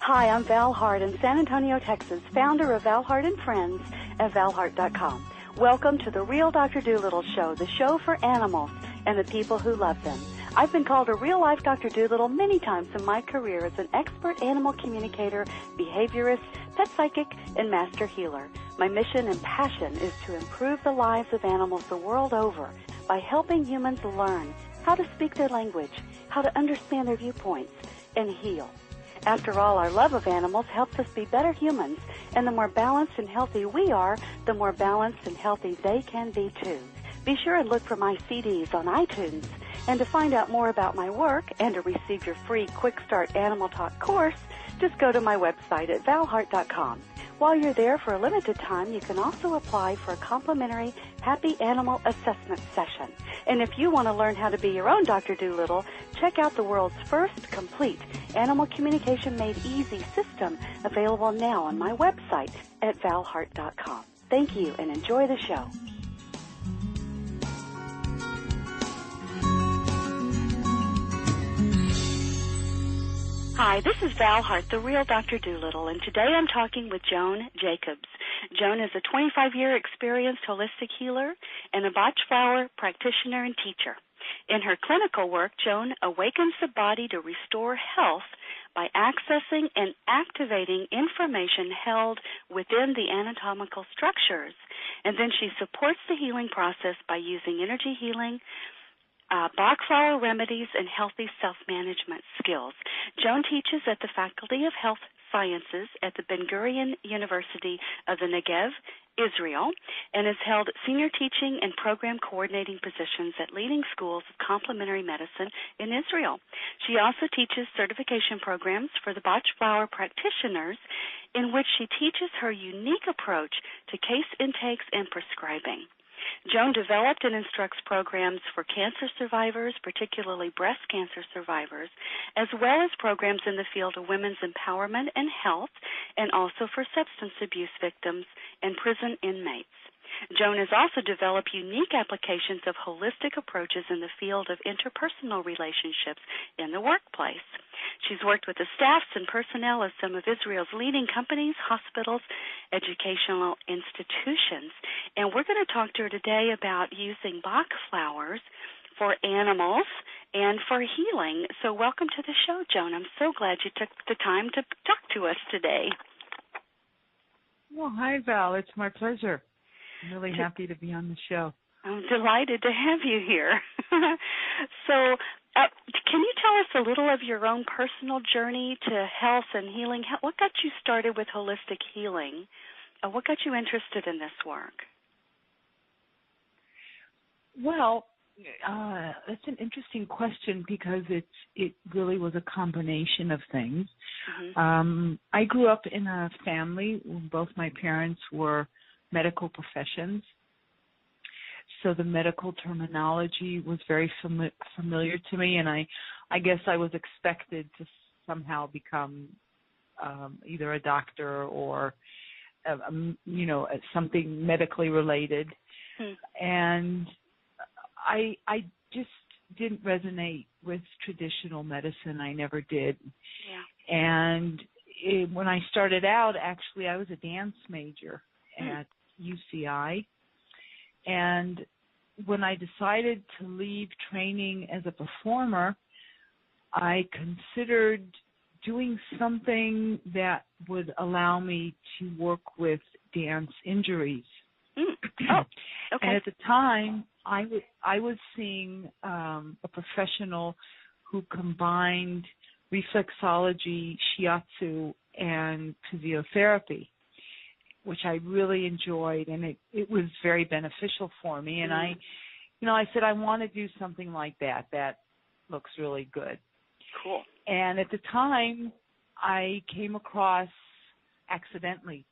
Hi, I'm Val Hart in San Antonio, Texas, founder of Val Hart and Friends at valhart.com. Welcome to the Real Dr. Doolittle Show, the show for animals and the people who love them. I've been called a real-life Dr. Doolittle many times in my career as an expert animal communicator, behaviorist, pet psychic, and master healer. My mission and passion is to improve the lives of animals the world over by helping humans learn how to speak their language, how to understand their viewpoints, and heal. After all, our love of animals helps us be better humans, and the more balanced and healthy we are, the more balanced and healthy they can be too. Be sure and look for my CDs on iTunes. And to find out more about my work and to receive your free Quick Start Animal Talk course, just go to my website at valhart.com. While you're there for a limited time, you can also apply for a complimentary Happy Animal Assessment session. And if you want to learn how to be your own Dr. Doolittle, check out the world's first complete animal communication made easy system available now on my website at valhart.com. Thank you and enjoy the show. Hi, this is Val Hart, the real Dr. Doolittle, and today I'm talking with Joan Jacobs. Joan is a 25-year experienced holistic healer and a Bach flower practitioner and teacher. In her clinical work, Joan awakens the body to restore health by accessing and activating information held within the anatomical structures. And then she supports the healing process by using energy healing, Bach flower remedies, and healthy self-management skills. Joan teaches at the Faculty of Health Sciences at the Ben Gurion University of the Negev, Israel, and has held senior teaching and program coordinating positions at leading schools of complementary medicine in Israel. She also teaches certification programs for the Bach flower practitioners, in which she teaches her unique approach to case intakes and prescribing. Joan developed and instructs programs for cancer survivors, particularly breast cancer survivors, as well as programs in the field of women's empowerment and health, and also for substance abuse victims and prison inmates. Joan has also developed unique applications of holistic approaches in the field of interpersonal relationships in the workplace. She's worked with the staffs and personnel of some of Israel's leading companies, hospitals, educational institutions. And we're going to talk to her today about using Bach flowers for animals and for healing. So welcome to the show, Joan. I'm so glad you took the time to talk to us today. Well, hi, Val. It's my pleasure. I'm really happy to be on the show. I'm delighted to have you here. So can you tell us a little of your own personal journey to health and healing? What got you started with holistic healing? What got you interested in this work? Well, that's an interesting question because it really was a combination of things. Mm-hmm. I grew up in a family where both my parents were medical professions, so the medical terminology was very familiar to me, and I guess I was expected to somehow become either a doctor or something medically related. And I just didn't resonate with traditional medicine. I never did. Yeah. And when I started out, actually, I was a dance major at UCI. And when I decided to leave training as a performer, I considered doing something that would allow me to work with dance injuries. Oh, okay. And at the time, I was seeing a professional who combined reflexology, shiatsu, and physiotherapy, which I really enjoyed, and it was very beneficial for me. And I said, I want to do something like that. That looks really good. Cool. And at the time, I came across, accidentally,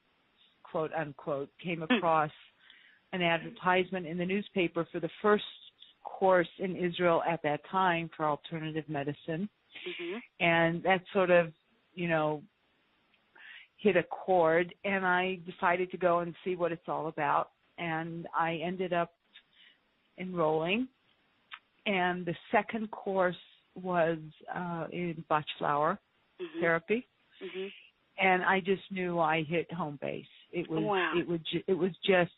quote unquote, an advertisement in the newspaper for the first course in Israel at that time for alternative medicine. Mm-hmm. And that sort of, hit a chord, and I decided to go and see what it's all about. And I ended up enrolling. And the second course was in Bach flower therapy. Mm-hmm. And I just knew I hit home base. It was just,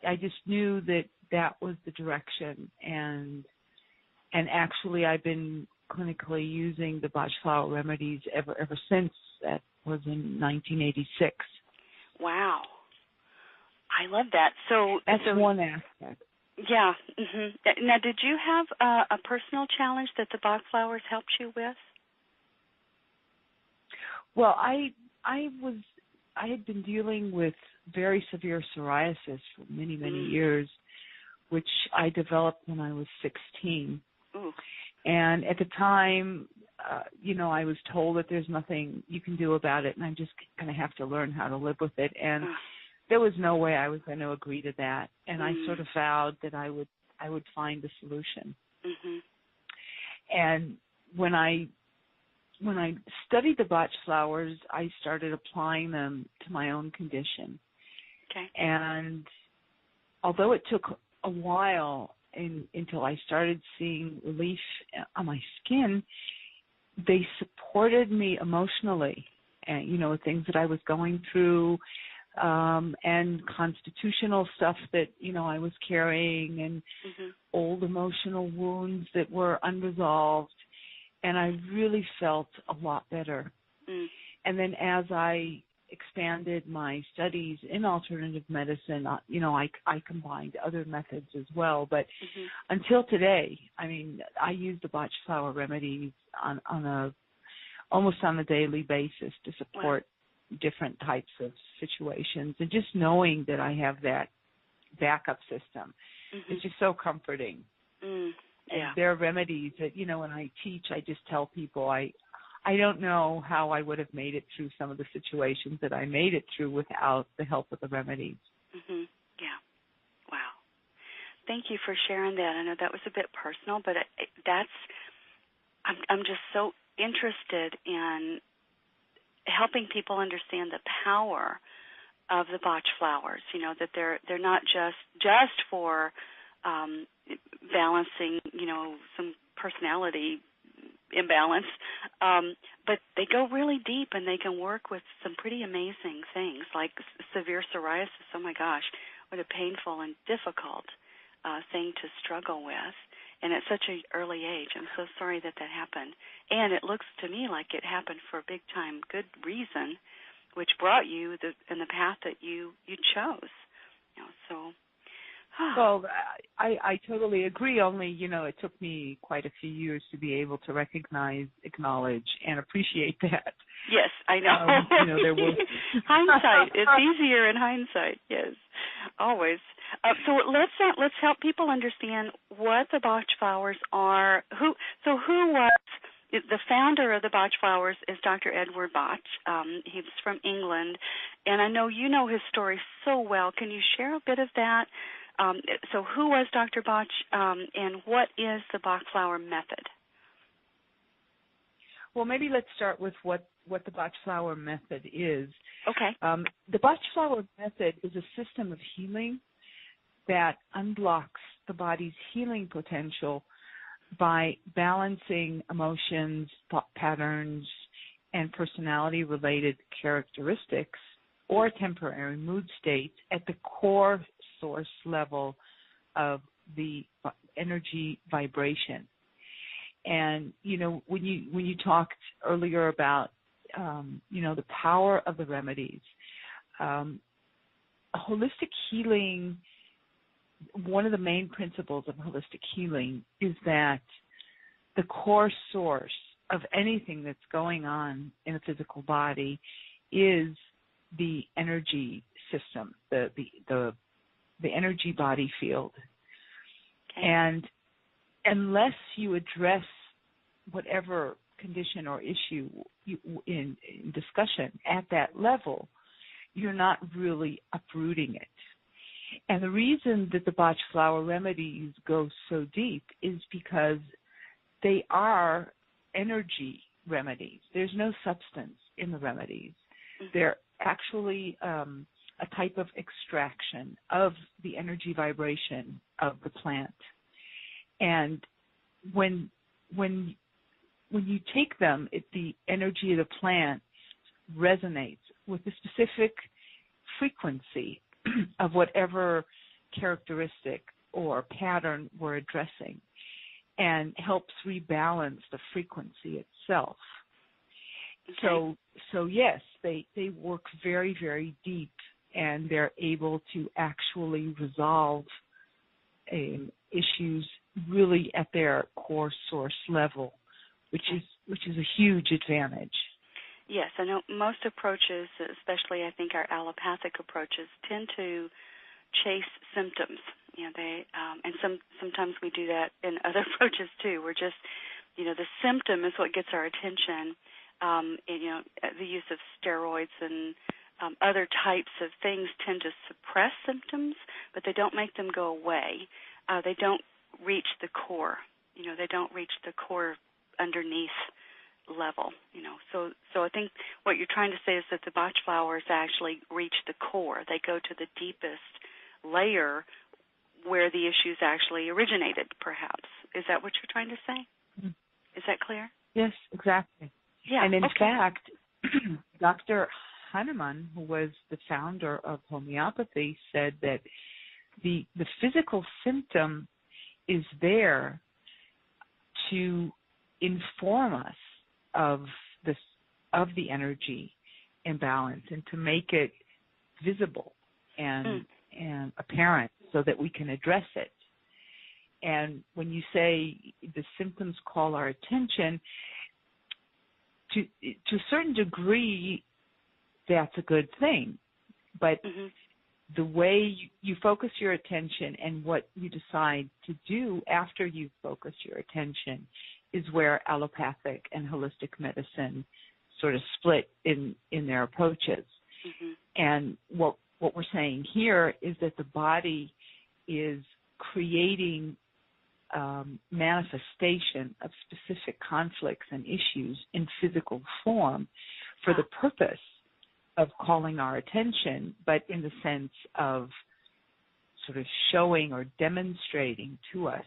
I just knew that was the direction. And actually I've been clinically using the Bach flower remedies ever since. That was in 1986. Wow. I love that. So that's one aspect. Yeah. Mm-hmm. Now, did you have a personal challenge that the Bach flowers helped you with? Well, I had been dealing with very severe psoriasis for many years, which I developed when I was 16. Ooh. And at the time, I was told that there's nothing you can do about it, and I'm just going to have to learn how to live with it. And there was no way I was going to agree to that. And I sort of vowed that I would find a solution. Mm-hmm. And when I studied the Bach flowers, I started applying them to my own condition. Okay. And although it took a while until I started seeing relief on my skin, they supported me emotionally, and things that I was going through, and constitutional stuff that I was carrying, and old emotional wounds that were unresolved, and I really felt a lot better. And then as I expanded my studies in alternative medicine, I combined other methods as well. But until today, I use the Bach flower remedies on almost on a daily basis to support different types of situations. And just knowing that I have that backup system is just so comforting. And there are remedies that, when I teach, I just tell people I don't know how I would have made it through some of the situations that I made it through without the help of the remedies. Yeah. Wow. Thank you for sharing that. I know that was a bit personal, but I'm just so interested in helping people understand the power of the Bach flowers. That they're not just for balancing, some personality imbalance, but they go really deep, and they can work with some pretty amazing things like severe psoriasis. Oh my gosh, what a painful and difficult thing to struggle with, and at such an early age. I'm so sorry that happened, and it looks to me like it happened for a big time good reason, which brought you in the path that you chose. So. Well, I totally agree, only, it took me quite a few years to be able to recognize, acknowledge, and appreciate that. Yes, I know. There was hindsight. It's easier in hindsight, yes, always. So let's help people understand what the Bach flowers are. Who was the founder of the Bach flowers is Dr. Edward Bach. He's from England, and I know you know his story so well. Can you share a bit of that? So who was Dr. Bach, and what is the Bach flower method? Well, maybe let's start with what the Bach flower method is. Okay. The Bach flower method is a system of healing that unblocks the body's healing potential by balancing emotions, thought patterns, and personality-related characteristics or temporary mood states at the core source level of the energy vibration. And when you talked earlier about the power of the remedies, holistic healing, one of the main principles of holistic healing is that the core source of anything that's going on in the physical body is the energy system, the energy body field. Okay. And unless you address whatever condition or issue in discussion at that level, you're not really uprooting it. And the reason that the Bach flower remedies go so deep is because they are energy remedies. There's no substance in the remedies. They're actually a type of extraction of the energy vibration of the plant. And when you take them, the energy of the plant resonates with the specific frequency of whatever characteristic or pattern we're addressing, and helps rebalance the frequency itself. Okay. So yes, they work very, very deep, and they're able to actually resolve issues really at their core source level, which is a huge advantage. Yes, I know most approaches, especially I think our allopathic approaches, tend to chase symptoms. You know, and sometimes we do that in other approaches too. We're just, the symptom is what gets our attention. And, the use of steroids and other types of things tend to suppress symptoms, but they don't make them go away. They don't reach the core. They don't reach the core underneath level. So I think what you're trying to say is that the Bach flowers actually reach the core. They go to the deepest layer where the issues actually originated, perhaps. Is that what you're trying to say? Mm-hmm. Is that clear? Yes, exactly. Yeah. And in fact, Dr. Hahnemann, who was the founder of homeopathy, said that the physical symptom is there to inform us of the energy imbalance and to make it visible and apparent so that we can address it. And when you say the symptoms call our attention, to a certain degree, that's a good thing. But the way you focus your attention and what you decide to do after you focus your attention is where allopathic and holistic medicine sort of split in their approaches. Mm-hmm. And what we're saying here is that the body is creating manifestation of specific conflicts and issues in physical form for the purpose of calling our attention, but in the sense of sort of showing or demonstrating to us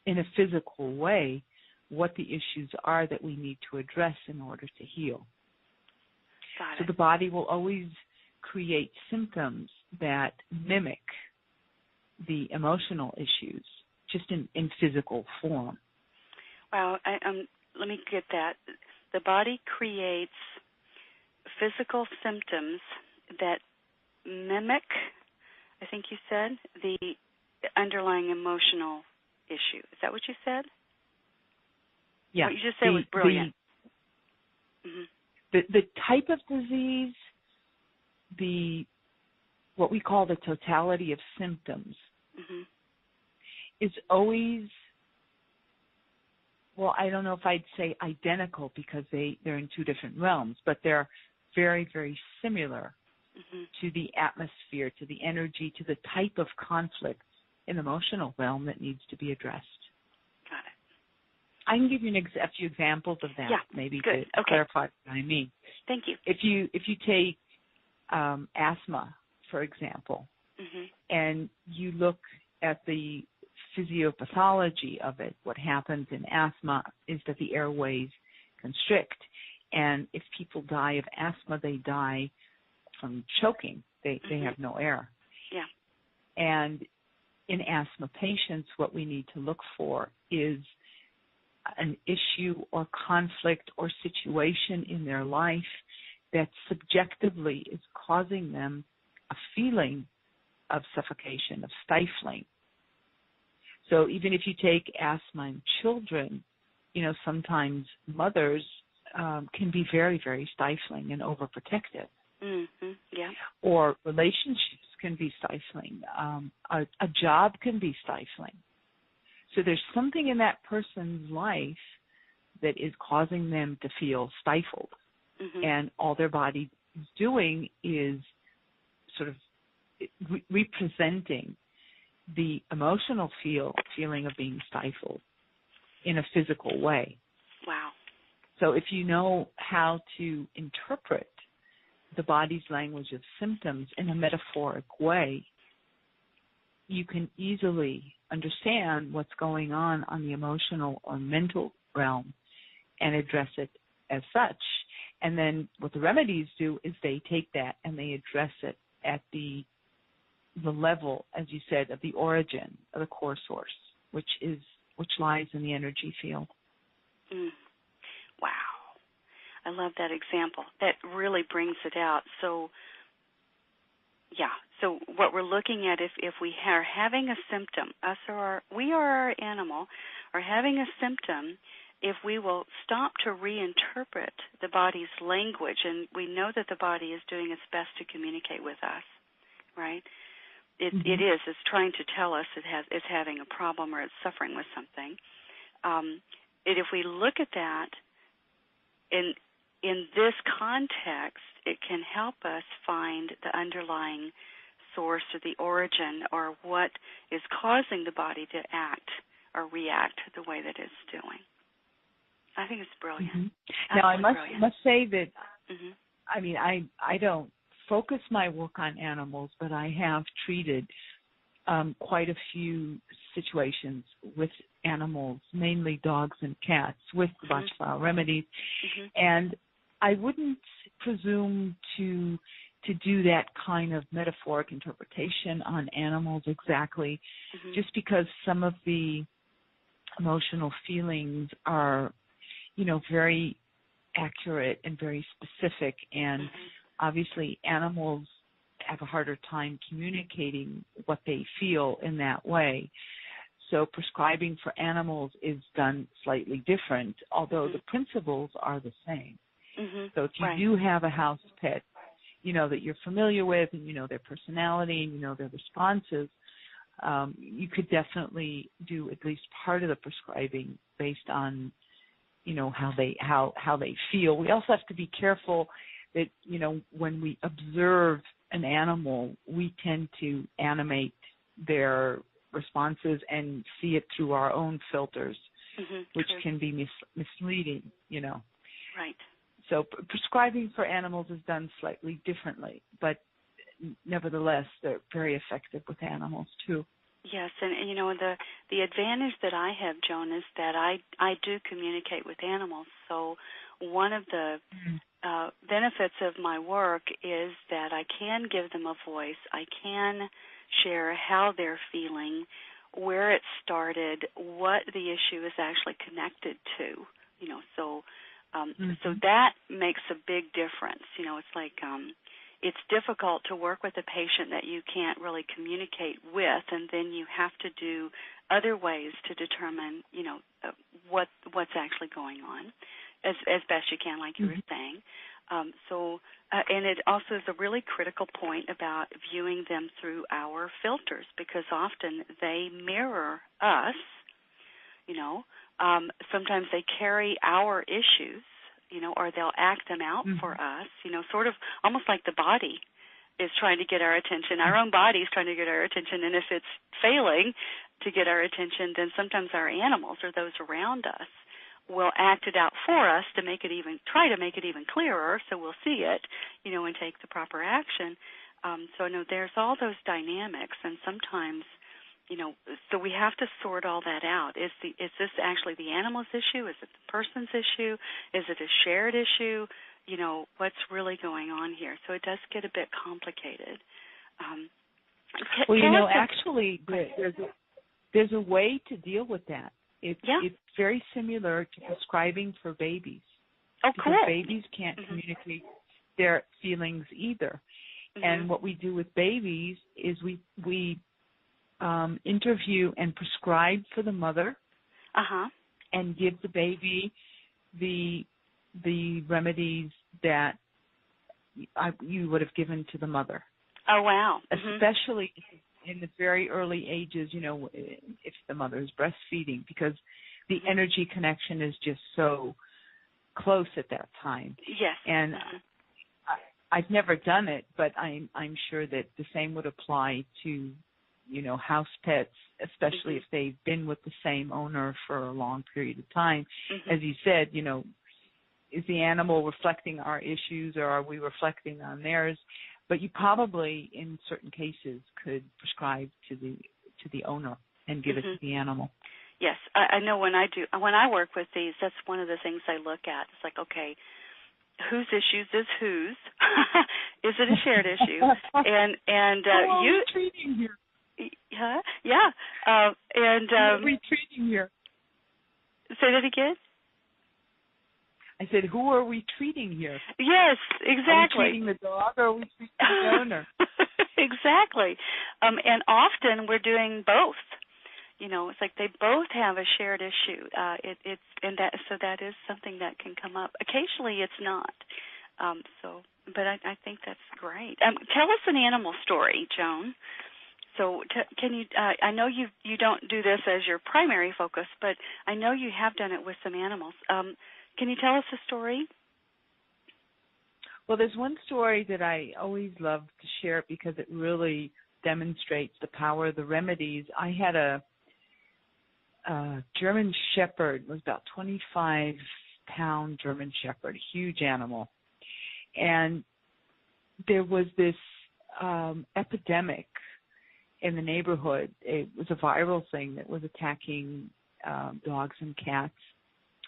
in a physical way what the issues are that we need to address in order to heal. Got it. So the body will always create symptoms that mimic the emotional issues, just in physical form. Wow, let me get that. The body creates physical symptoms that mimic, I think you said, the underlying emotional issue. Is that what you said? Yeah. What you just said was brilliant. The type of disease, what we call the totality of symptoms, is always, well, I don't know if I'd say identical because they're in two different realms, but they're very, very similar to the atmosphere, to the energy, to the type of conflict in the emotional realm that needs to be addressed. Got it. I can give you a few examples of that, maybe to clarify what I mean. Thank you. If you take asthma, for example, and you look at the physiopathology of it, what happens in asthma is that the airways constrict. And if people die of asthma, they die from choking. They have no air. Yeah. And in asthma patients, what we need to look for is an issue or conflict or situation in their life that subjectively is causing them a feeling of suffocation, of stifling. So even if you take asthma in children, sometimes mothers can be very, very stifling and overprotective. Yeah. Or relationships can be stifling. A job can be stifling. So there's something in that person's life that is causing them to feel stifled. And all their body is doing is sort of representing the emotional feeling of being stifled in a physical way. Wow. So if you know how to interpret the body's language of symptoms in a metaphoric way, you can easily understand what's going on the emotional or mental realm and address it as such. And then what the remedies do is they take that and they address it at the level, as you said, of the origin of the core source, which lies in the energy field. Wow. I love that example. That really brings it out. So, yeah. So what we're looking at, if we are having a symptom, we or our animal are having a symptom, if we will stop to reinterpret the body's language, and we know that the body is doing its best to communicate with us, right? It is. It's trying to tell us it's having a problem or it's suffering with something. If we look at that in this context, it can help us find the underlying source or the origin or what is causing the body to act or react the way that it's doing. I think it's brilliant. Now, I must say that, I mean, I don't focus my work on animals, but I have treated quite a few situations with animals, mainly dogs and cats, with Bach flower remedies. And I wouldn't presume to do that kind of metaphoric interpretation on animals exactly, just because some of the emotional feelings are, very accurate and very specific, and obviously animals have a harder time communicating what they feel in that way. So prescribing for animals is done slightly different, although the principles are the same. So if you do have a house pet, that you're familiar with, and you know their personality, and you know their responses, you could definitely do at least part of the prescribing based on, how they feel. We also have to be careful that, when we observe an animal, we tend to animate their responses and see it through our own filters, which can be misleading, Right. So prescribing for animals is done slightly differently, but nevertheless, they're very effective with animals too. Yes, and the advantage that I have, Joan, is that I do communicate with animals. So one of the benefits of my work is that I can give them a voice. I can share how they're feeling, where it started, what the issue is actually connected to. So that makes a big difference. It's like it's difficult to work with a patient that you can't really communicate with, and then you have to do other ways to determine, what's actually going on as best you can, like you were saying. And it also is a really critical point about viewing them through our filters, because often they mirror us. Sometimes they carry our issues, or they'll act them out for us, sort of almost like the body is trying to get our attention. Our own body is trying to get our attention, and if it's failing to get our attention, then sometimes our animals or those around us will act it out for us to try to make it even clearer, so we'll see it, and take the proper action. So there's all those dynamics, and sometimes, so we have to sort all that out. Is this actually the animal's issue? Is it the person's issue? Is it a shared issue? What's really going on here? So it does get a bit complicated. Actually, there's a way to deal with that. It's very similar to prescribing for babies. Oh, cool. Because babies can't communicate their feelings either. And what we do with babies is we interview and prescribe for the mother, and give the baby the remedies that you would have given to the mother. Oh, wow. Especially in the very early ages, if the mother is breastfeeding, because the energy connection is just so close at that time. Yes. And I've never done it, but I'm sure that the same would apply to, house pets, especially if they've been with the same owner for a long period of time. As you said, is the animal reflecting our issues, or are we reflecting on theirs? But you probably, in certain cases, could prescribe to the owner and give it to the animal. Yes, I know when I work with these, that's one of the things I look at. It's like, okay, whose issues is whose? Is it a shared issue? And Who are you we treating here? Yeah. And who are we treating here? Say that again. I said, who are we treating here? Yes, exactly. Are we treating the dog or are we treating the owner? Exactly. And often we're doing both. You know, it's like they both have a shared issue. So that is something that can come up. Occasionally, it's not. But I think that's great. Tell us an animal story, Joan. So can you? I know you don't do this as your primary focus, but I know you have done it with some animals. Can you tell us a story? Well, there's one story that I always love to share because it really demonstrates the power of the remedies. I had a German Shepherd. It was about 25-pound German Shepherd, a huge animal. And there was this epidemic in the neighborhood. It was a viral thing that was attacking dogs and cats.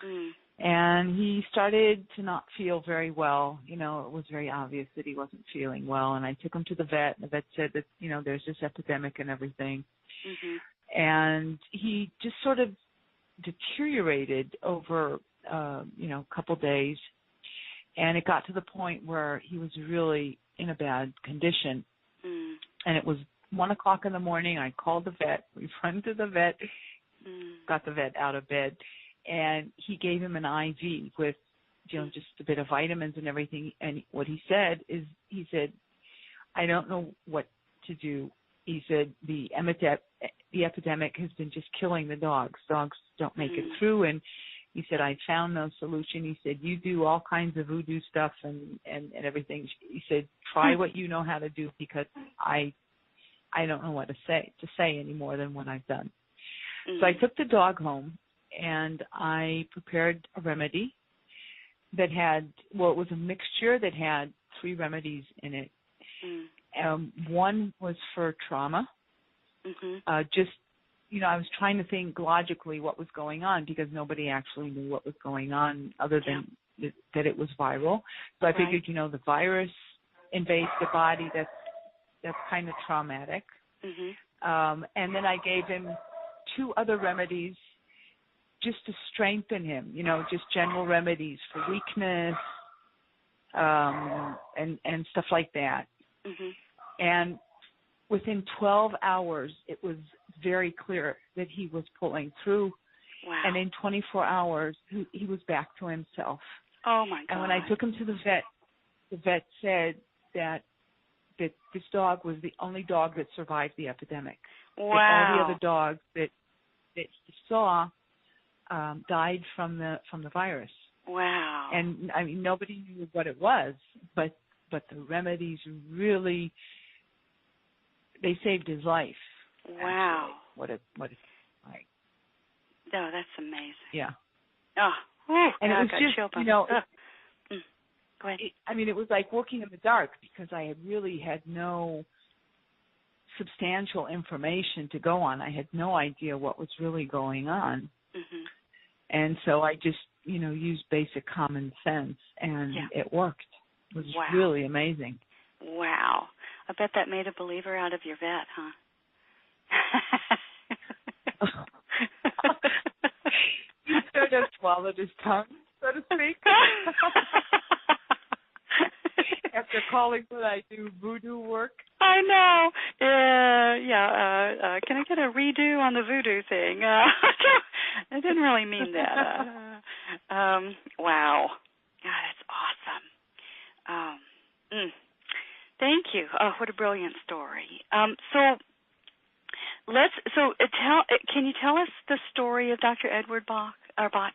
Mm. And he started to not feel very well. You know, it was very obvious that he wasn't feeling well. And I took him to the vet, and the vet said that, you know, there's this epidemic and everything. Mm-hmm. And he just sort of deteriorated over, a couple days. And it got to the point where he was really in a bad condition. Mm. And it was 1 o'clock in the morning. I called the vet. We run to the vet, got the vet out of bed. And he gave him an IV with, just a bit of vitamins and everything. And what he said, I don't know what to do. He said, the epidemic has been just killing the dogs. Dogs don't make it through. And he said, I found no solution. He said, you do all kinds of voodoo stuff and everything. He said, try what you know how to do, because I don't know what to say any more than what I've done. So I took the dog home, and I prepared a remedy that had, it was a mixture that had 3 remedies in it. One was for trauma. I was trying to think logically what was going on, because nobody actually knew what was going on other than that it was viral. So I figured, the virus invades the body. That's kind of traumatic. And then I gave him 2 other remedies just to strengthen him, just general remedies for weakness and stuff like that. And within 12 hours, it was very clear that he was pulling through. Wow. And in 24 hours, he was back to himself. Oh, my God. And when I took him to the vet said that this dog was the only dog that survived the epidemic. Wow. That all the other dogs that he saw died from the virus. Wow. And I mean, nobody knew what it was, but the remedies really, they saved his life. Wow. Actually. What it's like. Oh, that's amazing. Yeah. Oh, and it was just, Go ahead. It was like working in the dark, because I really had no substantial information to go on. I had no idea what was really going on. And so I just, used basic common sense, and it worked. It was really amazing. Wow. I bet that made a believer out of your vet, huh? He sort of swallowed his tongue, so to speak. After calling what I do voodoo work. I know. Can I get a redo on the voodoo thing? I didn't really mean that. Wow. God, that's awesome. Thank you. Oh, what a brilliant story. Can you tell us the story of Dr. Edward Bach or Bach?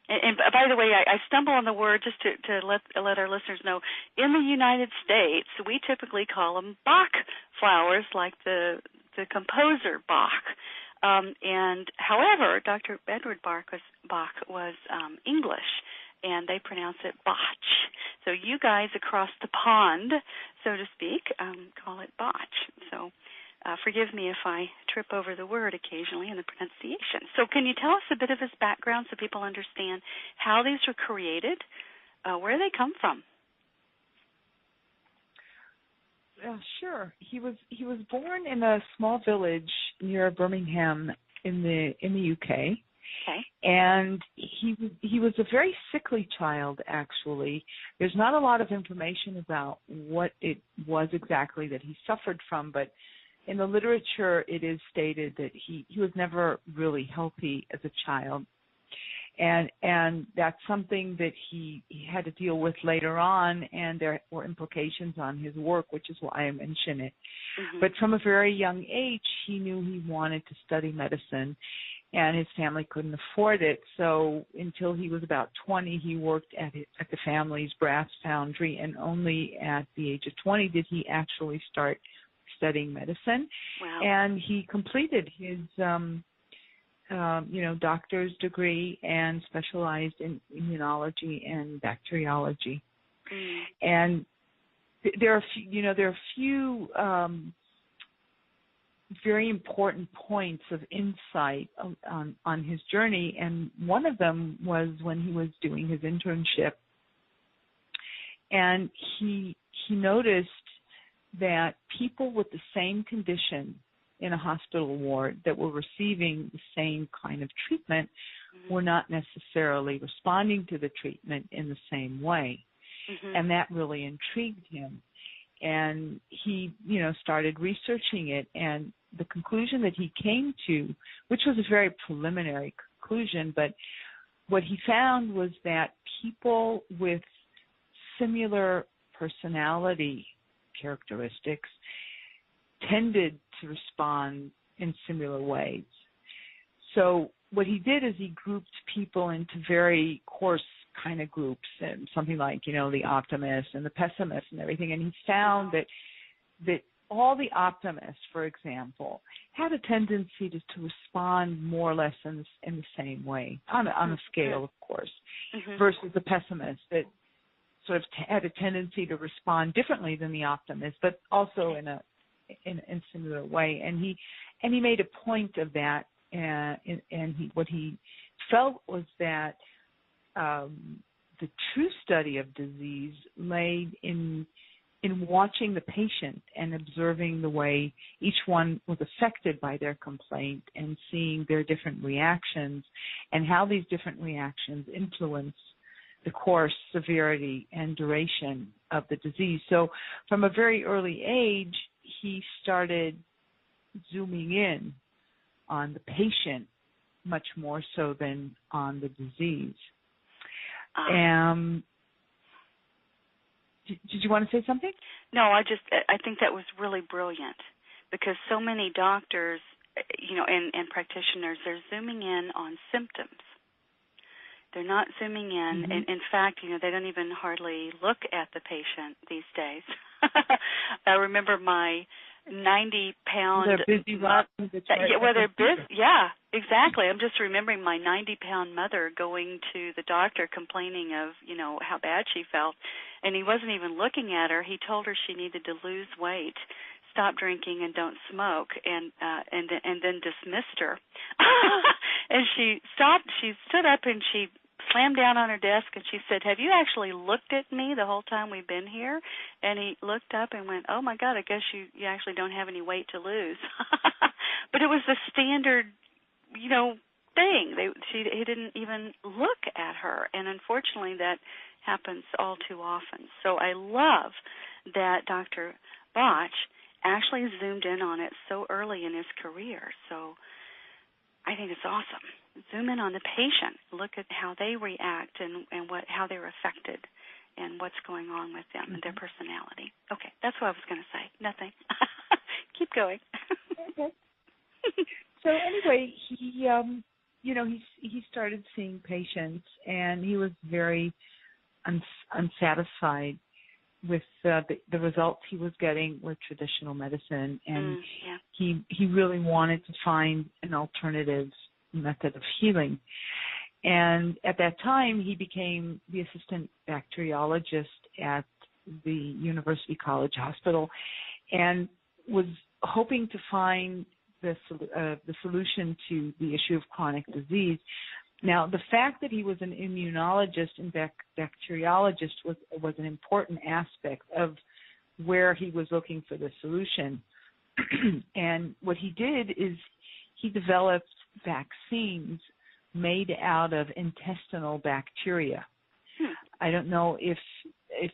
And by the way, I stumble on the word just to let our listeners know. In the United States, we typically call them Bach flowers, like the composer Bach. And however, Dr. Edward Bach was English, and they pronounce it Bach. So you guys across the pond, so to speak, call it Bach. So forgive me if I trip over the word occasionally in the pronunciation. So can you tell us a bit of his background so people understand how these were created, where they come from? Sure. He was born in a small village near Birmingham in the UK. Okay. And he was a very sickly child, actually. There's not a lot of information about what it was exactly that he suffered from, but in the literature it is stated that he was never really healthy as a child. And that's something that he had to deal with later on, and there were implications on his work, which is why I mention it. Mm-hmm. But from a very young age, he knew he wanted to study medicine, and his family couldn't afford it. So until he was about 20, he worked at the family's brass foundry, and only at the age of 20 did he actually start studying medicine. Wow. And he completed his doctor's degree and specialized in immunology and bacteriology. Mm. And there are a few very important points of insight on his journey, and one of them was when he was doing his internship, and he noticed that people with the same condition in a hospital ward that were receiving the same kind of treatment were not necessarily responding to the treatment in the same way. Mm-hmm. And that really intrigued him. And he, started researching it, and the conclusion that he came to, which was a very preliminary conclusion, but what he found was that people with similar personality characteristics tended to respond in similar ways. So what he did is he grouped people into very coarse kind of groups, and something like, the optimists and the pessimists and everything. And he found that all the optimists, for example, had a tendency to respond more or less in the same way, on a scale, of course, mm-hmm. versus the pessimists that sort of had a tendency to respond differently than the optimists, but also in a similar way. And he made a point of that, what he felt was that the true study of disease lay in watching the patient and observing the way each one was affected by their complaint and seeing their different reactions and how these different reactions influence the course, severity, and duration of the disease. So from a very early age, he started zooming in on the patient much more so than on the disease. Did you want to say something? No, I think that was really brilliant, because so many doctors, and practitioners, they're zooming in on symptoms. They're not zooming in. Mm-hmm. In fact, they don't even hardly look at the patient these days. I remember my 90-pound... They're busy. They're busy. Yeah, exactly. I'm just remembering my 90-pound mother going to the doctor complaining of, how bad she felt, and he wasn't even looking at her. He told her she needed to lose weight, stop drinking, and don't smoke, and then dismissed her. And she stopped. She stood up and she slammed down on her desk, and she said, "Have you actually looked at me the whole time we've been here?" And he looked up and went, "Oh my God, I guess you actually don't have any weight to lose." But it was the standard, thing. He didn't even look at her, and unfortunately that happens all too often. So I love that Dr. Bach actually zoomed in on it so early in his career. So I think it's awesome. Zoom in on the patient. Look at how they react and how they're affected and what's going on with them, mm-hmm. and their personality. Okay, that's what I was going to say. Nothing. Keep going. Okay. So anyway, he started seeing patients, and he was very unsatisfied with the results he was getting with traditional medicine, and he really wanted to find an alternative method of healing. And at that time, he became the assistant bacteriologist at the University College Hospital, and was hoping to find the solution to the issue of chronic disease. Now, the fact that he was an immunologist and bacteriologist was an important aspect of where he was looking for the solution. And what he did is he developed vaccines made out of intestinal bacteria. I don't know if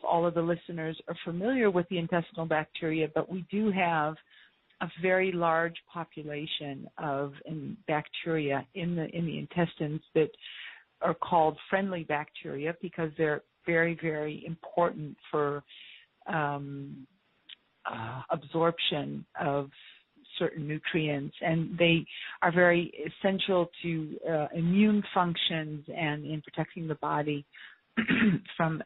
all of the listeners are familiar with the intestinal bacteria, but we do have a very large population of bacteria in the intestines that are called friendly bacteria because they're very, very important for absorption of certain nutrients, and they are very essential to immune functions and in protecting the body from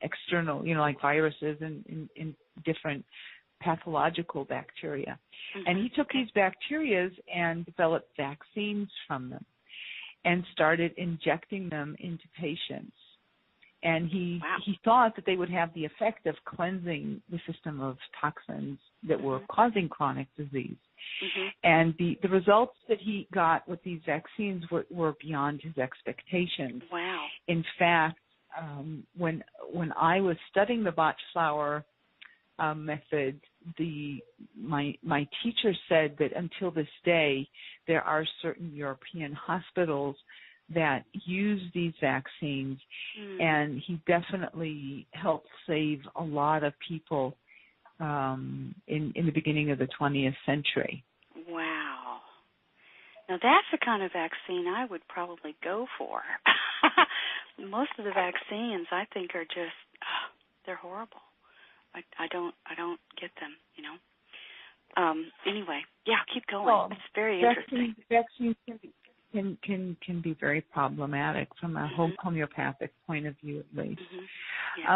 external, like viruses and different pathological bacteria. And he took these bacteria and developed vaccines from them and started injecting them into patients. And he thought that they would have the effect of cleansing the system of toxins that were causing chronic disease. And the results that he got with these vaccines were beyond his expectations. Wow. In fact, when I was studying the Bach flower method, my teacher said that until this day, there are certain European hospitals that use these vaccines, and he definitely helped save a lot of people in the beginning of the 20th century. Wow. Now that's the kind of vaccine I would probably go for. Most of the vaccines I think are just they're horrible. I don't get them, Anyway, keep going. Well, it's very interesting. Vaccines can be very problematic from a homeopathic point of view, at least.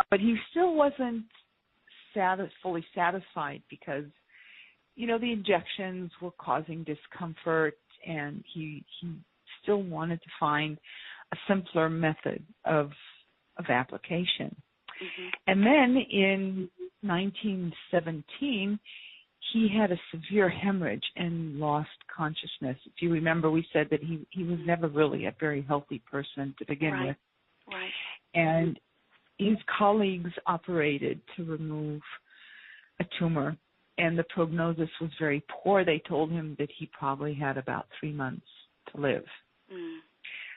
But he still wasn't fully satisfied because, the injections were causing discomfort, and he still wanted to find a simpler method of application. And then in 1917, he had a severe hemorrhage and lost consciousness. If you remember, we said that he was never really a very healthy person to begin with. Right. And his colleagues operated to remove a tumor, and the prognosis was very poor. They told him that he probably had about 3 months to live.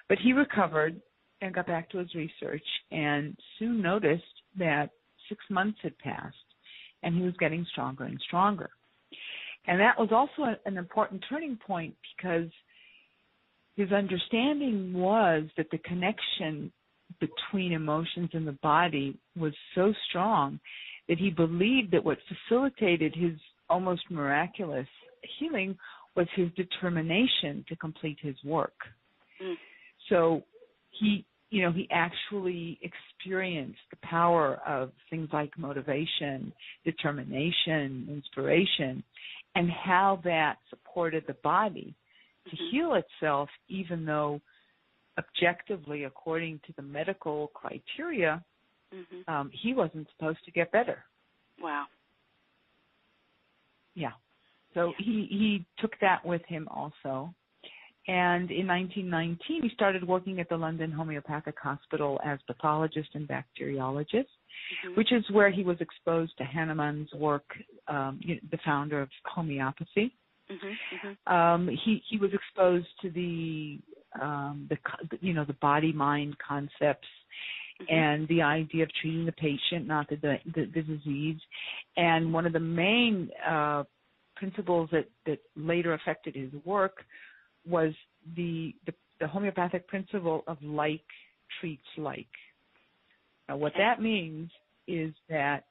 But he recovered and got back to his research and soon noticed that 6 months had passed and he was getting stronger and stronger. And that was also an important turning point because his understanding was that the connection between emotions and the body was so strong that he believed that what facilitated his almost miraculous healing was his determination to complete his work. So he actually experienced the power of things like motivation, determination, inspiration, and how that supported the body to heal itself, even though objectively, according to the medical criteria, he wasn't supposed to get better. Wow. Yeah. So he took that with him also. And in 1919, he started working at the London Homeopathic Hospital as pathologist and bacteriologist, which is where he was exposed to Hahnemann's work, the founder of homeopathy. He was exposed to the body-mind concepts and the idea of treating the patient, not the disease. And one of the main principles that later affected his work was the homeopathic principle of like treats like. Now, what that means is that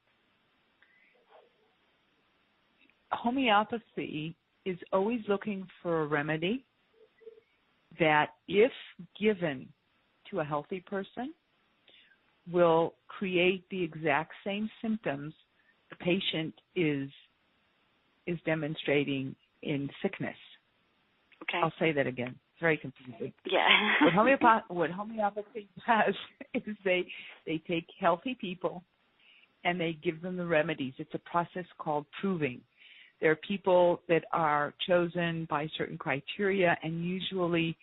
homeopathy is always looking for a remedy that, if given to a healthy person, will create the exact same symptoms the patient is demonstrating in sickness. Okay. I'll say that again. It's very confusing. Yeah. What homeopathy does is they take healthy people and they give them the remedies. It's a process called proving. There are people that are chosen by certain criteria, and usually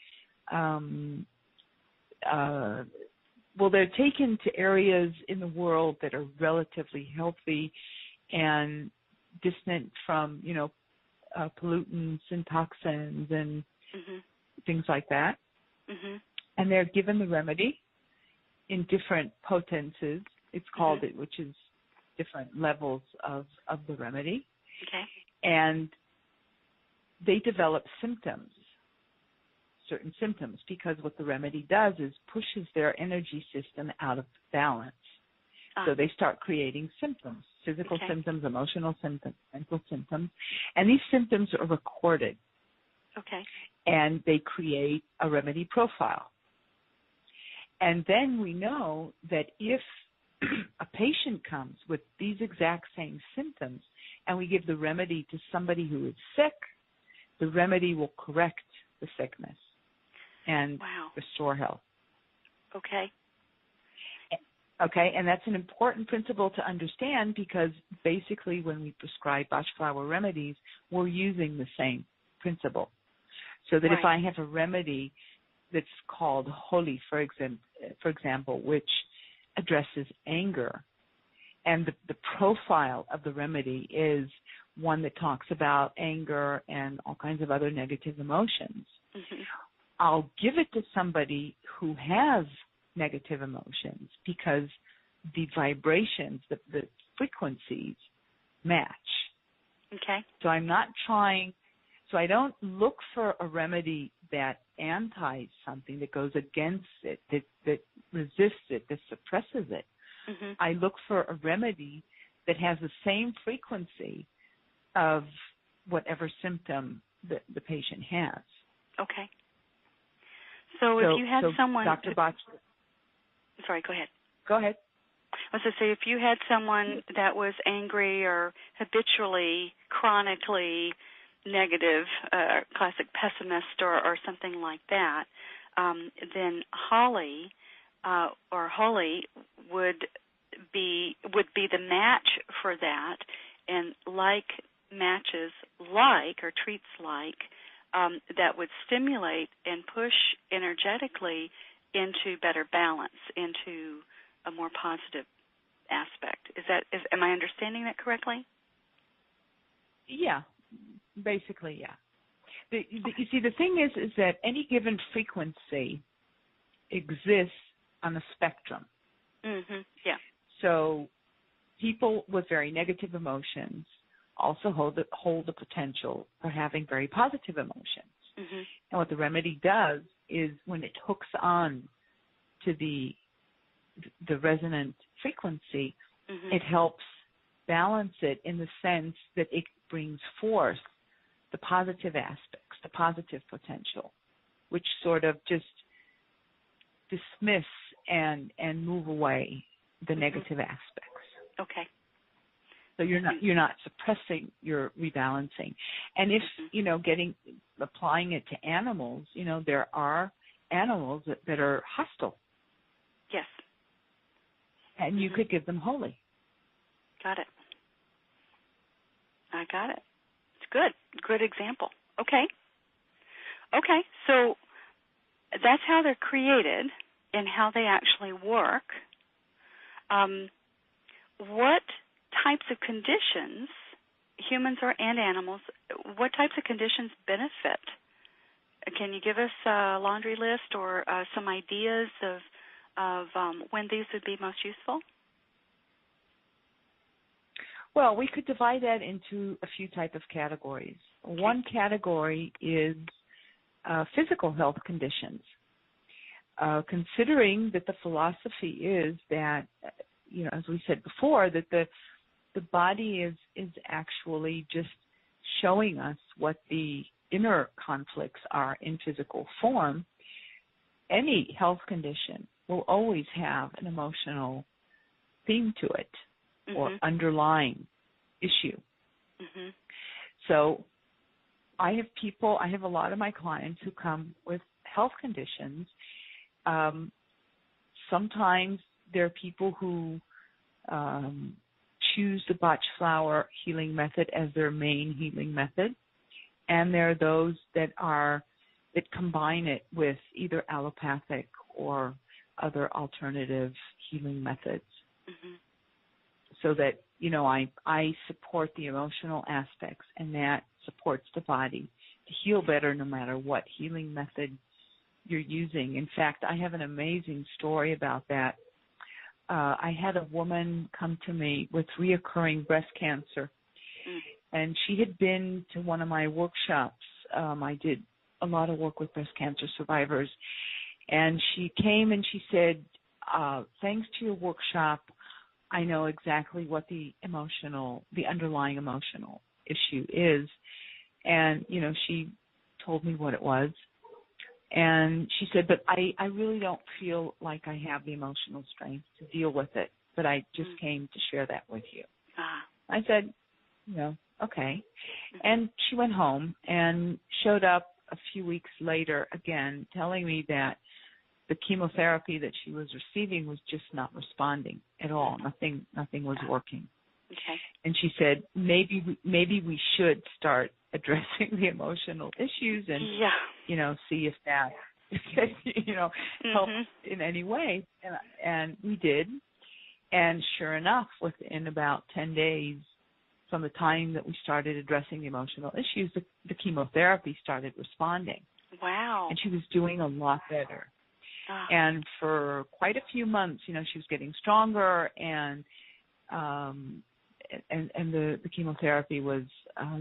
they're taken to areas in the world that are relatively healthy and distant from, pollutants and toxins and things like that. And they're given the remedy in different potences. It's called it, which is different levels of the remedy. Okay. And they develop certain symptoms, because what the remedy does is pushes their energy system out of balance. So they start creating symptoms, physical symptoms, emotional symptoms, mental symptoms, and these symptoms are recorded. Okay. And they create a remedy profile. And then we know that if a patient comes with these exact same symptoms and we give the remedy to somebody who is sick, the remedy will correct the sickness and restore health. Okay. Okay, and that's an important principle to understand, because basically when we prescribe Bach flower remedies, we're using the same principle. So that if I have a remedy that's called holy, for example, which addresses anger, and the profile of the remedy is one that talks about anger and all kinds of other negative emotions, I'll give it to somebody who has negative emotions, because the vibrations, the frequencies match. Okay. So I don't look for a remedy that antis something, that goes against it, that resists it, that suppresses it. I look for a remedy that has the same frequency of whatever symptom the patient has. Okay. So if you had someone... Dr. Bach... Sorry, go ahead. Go ahead. I was going to say, if you had someone that was angry or habitually, chronically negative, classic pessimist or something like that, then holly or holy would be the match for that, and matches or treats that would stimulate and push energetically into better balance, into a more positive aspect. Am I understanding that correctly? Yeah, basically, yeah. You see, the thing is that any given frequency exists on a spectrum. Yeah. So people with very negative emotions also hold the potential for having very positive emotions. And what the remedy does is, when it hooks on to the resonant frequency, it helps balance it in the sense that it brings forth the positive aspects, the positive potential, which sort of just dismiss and move away the negative aspects. Okay. So you're not suppressing, you're rebalancing. And if, applying it to animals, there are animals that are hostile. Yes. And you could give them holy. Got it. I got it. It's good. Good example. Okay. So that's how they're created and how they actually work. What types of conditions, humans and animals, what types of conditions benefit? Can you give us a laundry list or some ideas of when these would be most useful? Well, we could divide that into a few types of categories. Okay. One category is physical health conditions. Considering that the philosophy is that, as we said before, that the body is actually just showing us what the inner conflicts are in physical form, any health condition will always have an emotional theme to it or underlying issue. So I have a lot of my clients who come with health conditions. Sometimes there are people who choose the Bach flower healing method as their main healing method, and there are those that combine it with either allopathic or other alternative healing methods. Mm-hmm. So that, you know, I support the emotional aspects, and that supports the body to heal better no matter what healing method you're using. In fact, I have an amazing story about that. I had a woman come to me with reoccurring breast cancer, and she had been to one of my workshops. I did a lot of work with breast cancer survivors, and she came and she said, thanks to your workshop, I know exactly what the underlying emotional issue is. And, you know, she told me what it was. And she said, but I really don't feel like I have the emotional strength to deal with it, but I just came to share that with you. I said, you know, okay. And she went home and showed up a few weeks later again, telling me that the chemotherapy that she was receiving was just not responding at all. Nothing was working. Okay. And she said, maybe we should start addressing the emotional issues and, you know, see if that, you know, helps in any way. And we did. And sure enough, within about 10 days from the time that we started addressing the emotional issues, the chemotherapy started responding. Wow. And she was doing a lot better. And for quite a few months, you know, she was getting stronger, and the chemotherapy was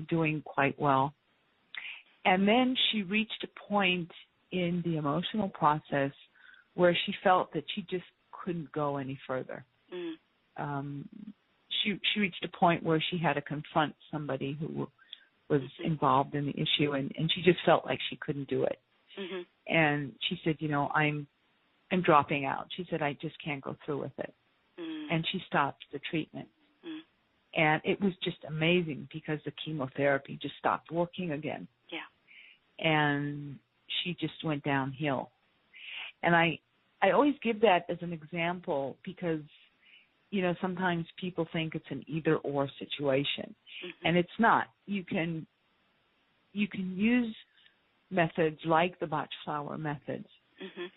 doing quite well. And then she reached a point in the emotional process where she felt that she just couldn't go any further. She reached a point where she had to confront somebody who was involved in the issue, and she just felt like she couldn't do it. And she said, you know, I'm dropping out. She said, I just can't go through with it. And she stopped the treatment. And it was just amazing because the chemotherapy just stopped working again. Yeah. And she just went downhill. And I always give that as an example because, you know, sometimes people think it's an either-or situation. And it's not. You can use methods like the Bach flower methods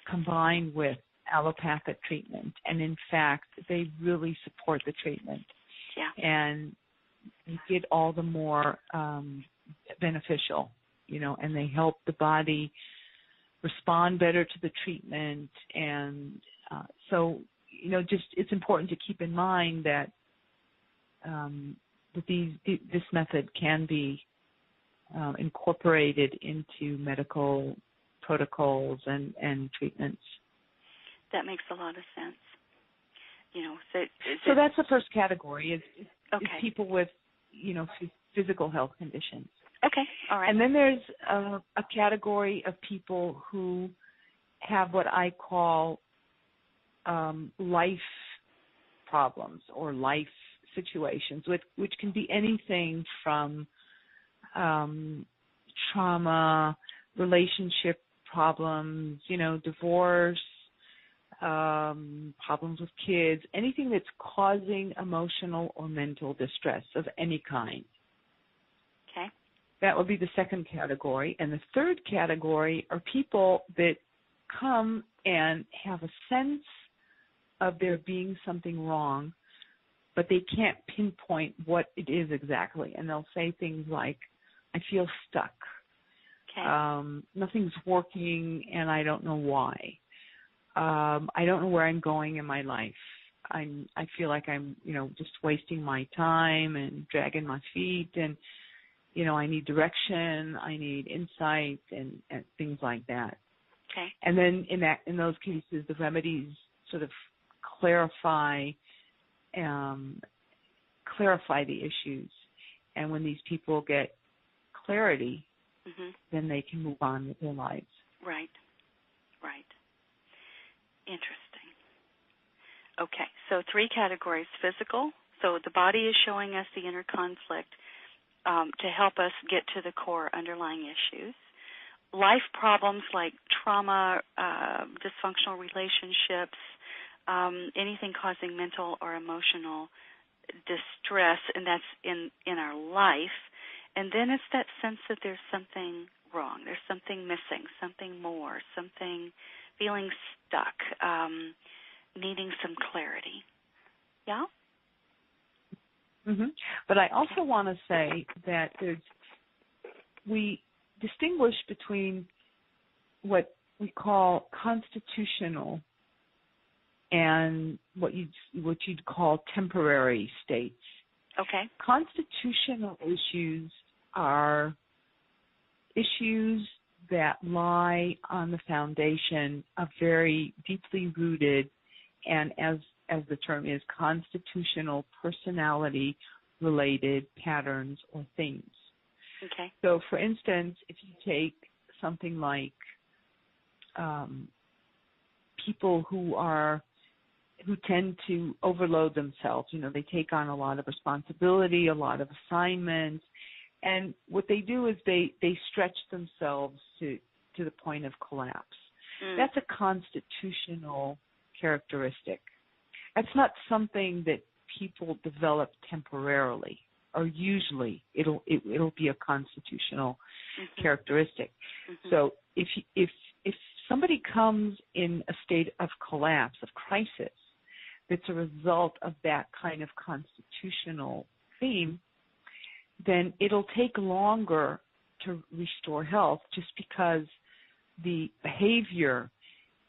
combined with allopathic treatment, and in fact they really support the treatment and make it all the more beneficial, you know, and they help the body respond better to the treatment. And so, you know, just it's important to keep in mind that this method can be incorporated into medical protocols and treatments. That makes a lot of sense. You know, so that's the first category is people with, you know, physical health conditions. Okay, all right. And then there's a category of people who have what I call life problems or life situations, which can be anything from trauma, relationship problems, you know, divorce, problems with kids, anything that's causing emotional or mental distress of any kind. Okay. That would be the second category. And the third category are people that come and have a sense of there being something wrong, but they can't pinpoint what it is exactly. And they'll say things like, I feel stuck. Okay. Nothing's working, and I don't know why. I don't know where I'm going in my life. I feel like I'm, you know, just wasting my time and dragging my feet, and, you know, I need direction, I need insight, and things like that. Okay. And then in those cases, the remedies sort of clarify the issues, and when these people get clarity, then they can move on with their lives. Right. Interesting. Okay, so 3 categories. Physical, so the body is showing us the inner conflict to help us get to the core underlying issues. Life problems like trauma, dysfunctional relationships, anything causing mental or emotional distress, and that's in our life. And then it's that sense that there's something wrong, there's something missing, something more, something feeling stuck, needing some clarity. Yeah? Mm-hmm. But I also want to say that we distinguish between what we call constitutional and what you'd call temporary states. Okay. Constitutional issues are issues that lie on the foundation of very deeply rooted and, as the term is, constitutional personality-related patterns or themes. Okay. So, for instance, if you take something like people who tend to overload themselves, they take on a lot of responsibility, a lot of assignments, and what they do is they stretch themselves to the point of collapse. That's a constitutional characteristic. That's not something that people develop temporarily, or usually it'll be a constitutional characteristic. So if somebody comes in a state of collapse, of crisis, that's a result of that kind of constitutional theme, then it'll take longer to restore health, just because the behavior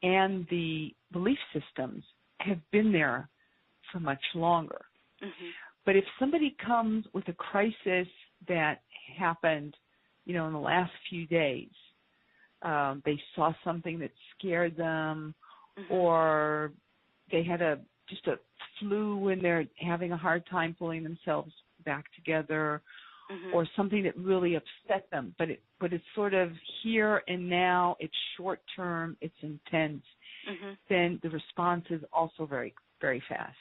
and the belief systems have been there for much longer. But if somebody comes with a crisis that happened, in the last few days, they saw something that scared them, or they had just a flu and they're having a hard time pulling themselves back together, or something that really upset them, but it's sort of here and now, it's short term, it's intense, then the response is also very, very fast.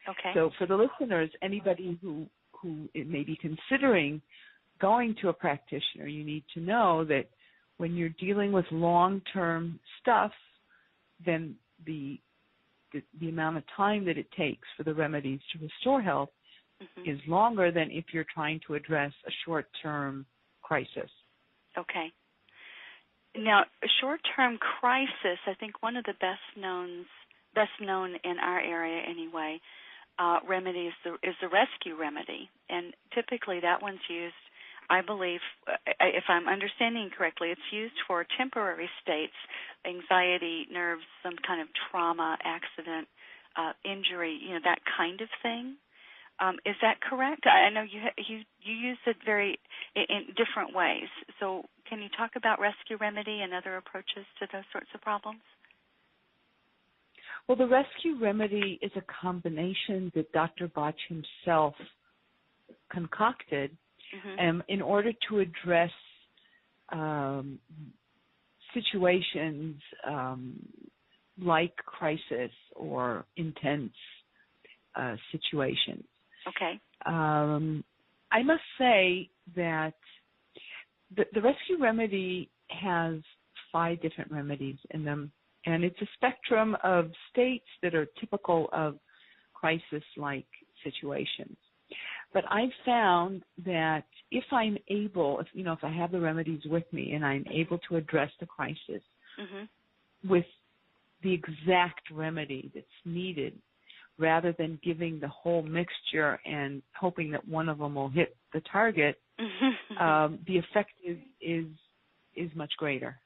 Okay. So for the listeners, anybody who may be considering going to a practitioner, you need to know that when you're dealing with long-term stuff, then the amount of time that it takes for the remedies to restore health is longer than if you're trying to address a short-term crisis. Okay. Now, a short-term crisis, I think one of the best known in our area anyway, remedy is the rescue remedy, and typically that one's used, I believe, if I'm understanding correctly, it's used for temporary states, anxiety, nerves, some kind of trauma, accident, injury, that kind of thing. Is that correct? I know you use it in different ways. So can you talk about rescue remedy and other approaches to those sorts of problems? Well, the rescue remedy is a combination that Dr. Bach himself concocted in order to address situations like crisis or intense situations. Okay. I must say that the rescue remedy has 5 different remedies in them, and it's a spectrum of states that are typical of crisis-like situations. But I've found that if I'm able, if I have the remedies with me and I'm able to address the crisis with the exact remedy that's needed, rather than giving the whole mixture and hoping that one of them will hit the target, the effect is much greater.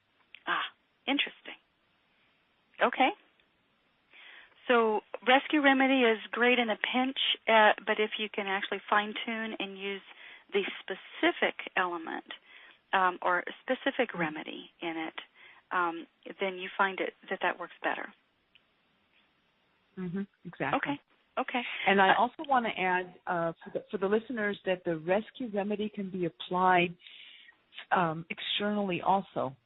Interesting. Okay. So rescue remedy is great in a pinch, but if you can actually fine-tune and use the specific element or a specific remedy in it, then you find that works better. Exactly. Okay. And I also want to add for the listeners that the rescue remedy can be applied externally also.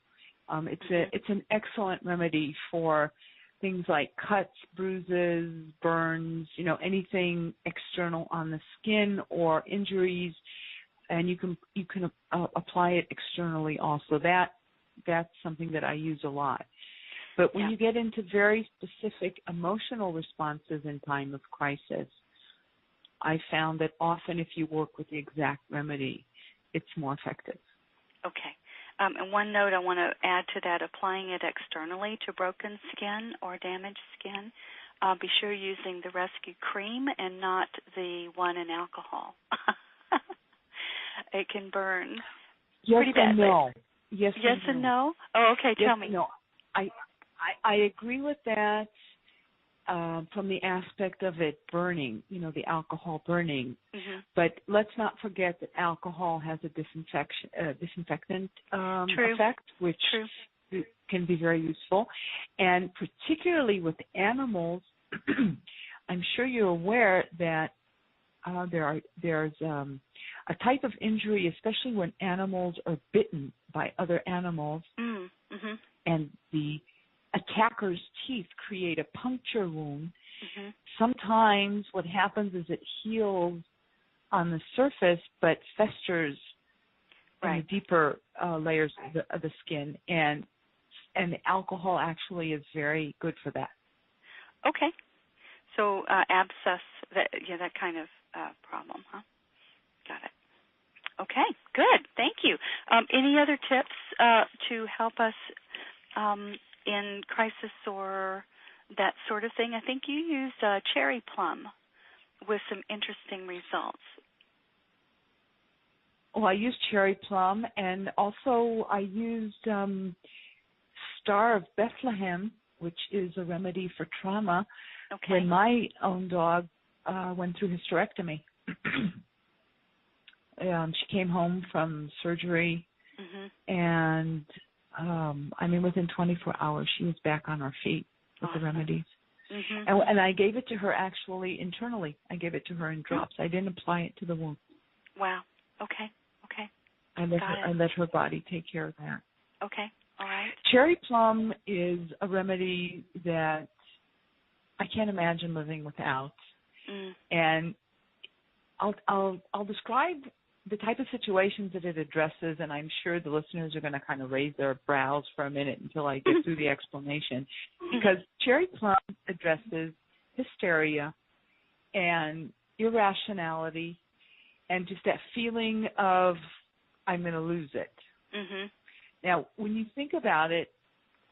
It's an excellent remedy for things like cuts, bruises, burns, anything external on the skin or injuries, and you can apply it externally also. That's something that I use a lot. But when you get into very specific emotional responses in time of crisis, I found that often if you work with the exact remedy, it's more effective. Okay. And one note I want to add to that, applying it externally to broken skin or damaged skin, be sure you're using the rescue cream and not the one in alcohol. It can burn pretty badly. No. Yes and no? Oh, okay, tell me. No. I agree with that from the aspect of it burning, the alcohol burning. Mm-hmm. But let's not forget that alcohol has a disinfectant effect, which can be very useful. And particularly with animals, I'm sure you're aware that there's a type of injury, especially when animals are bitten by other animals, mm-hmm. and the attacker's teeth create a puncture wound. Mm-hmm. Sometimes what happens is it heals on the surface but festers in the deeper layers of the skin, and the alcohol actually is very good for that. Okay. So abscess, that kind of problem, huh? Got it. Okay, good. Thank you. Any other tips to help us in crisis or that sort of thing? I think you used cherry plum with some interesting results. Well, I used cherry plum, and also I used Star of Bethlehem, which is a remedy for trauma. Okay. When my own dog went through hysterectomy. She came home from surgery, mm-hmm. and within 24 hours, she was back on her feet with the remedies. Mm-hmm. And I gave it to her actually internally. I gave it to her in drops. I didn't apply it to the wound. Wow. Okay. I let her body take care of that. Okay. All right. Cherry plum is a remedy that I can't imagine living without. And I'll describe the type of situations that it addresses, and I'm sure the listeners are going to kind of raise their brows for a minute until I get through the explanation, because cherry plum addresses hysteria and irrationality and just that feeling of I'm going to lose it. Mm-hmm. Now, when you think about it,